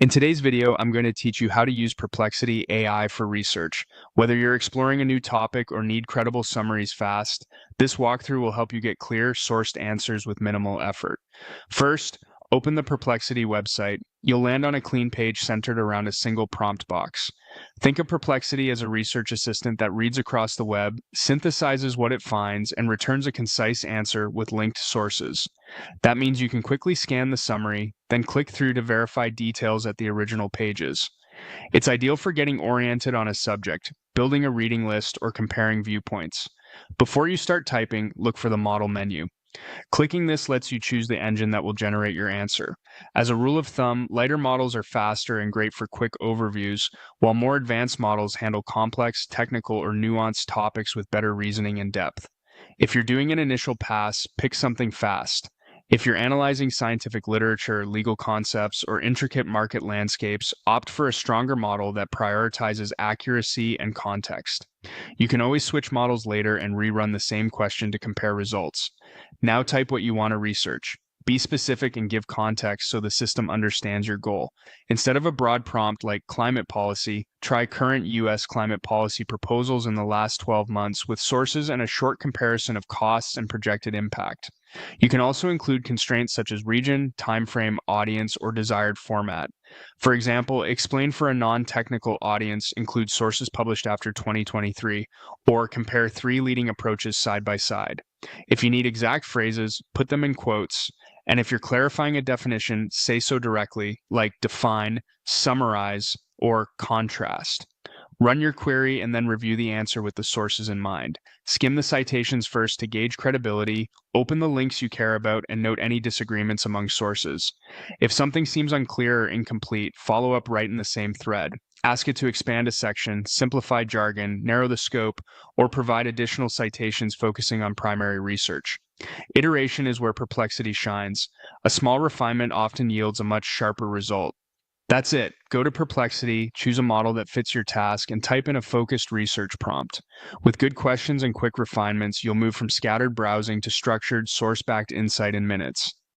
In today's video, I'm going to teach you how to use Perplexity AI for research. Whether you're exploring a new topic or need credible summaries fast, this walkthrough will help you get clear, sourced answers with minimal effort. First, open the Perplexity website. You'll land on a clean page centered around a single prompt box. Think of Perplexity as a research assistant that reads across the web, synthesizes what it finds, and returns a concise answer with linked sources. That means you can quickly scan the summary, then click through to verify details at the original pages. It's ideal for getting oriented on a subject, building a reading list, or comparing viewpoints. Before you start typing, look for the model menu. Clicking this lets you choose the engine that will generate your answer. As a rule of thumb, lighter models are faster and great for quick overviews, while more advanced models handle complex, technical, or nuanced topics with better reasoning and depth. If you're doing an initial pass, pick something fast. If you're analyzing scientific literature, legal concepts, or intricate market landscapes, opt for a stronger model that prioritizes accuracy and context. You can always switch models later and rerun the same question to compare results. Now type what you want to research. Be specific and give context so the system understands your goal. Instead of a broad prompt like climate policy, try current U.S. climate policy proposals in the last 12 months with sources and a short comparison of costs and projected impact. You can also include constraints such as region, timeframe, audience, or desired format. For example, explain for a non-technical audience, include sources published after 2023, or compare three leading approaches side by side. If you need exact phrases, put them in quotes, and if you're clarifying a definition, say so directly, like define, summarize, or contrast. Run your query and then review the answer with the sources in mind. Skim the citations first to gauge credibility, open the links you care about, and note any disagreements among sources. If something seems unclear or incomplete, follow up right in the same thread. Ask it to expand a section, simplify jargon, narrow the scope, or provide additional citations focusing on primary research. Iteration is where Perplexity shines. A small refinement often yields a much sharper result. That's it. Go to Perplexity, choose a model that fits your task, and type in a focused research prompt. With good questions and quick refinements, you'll move from scattered browsing to structured, source-backed insight in minutes.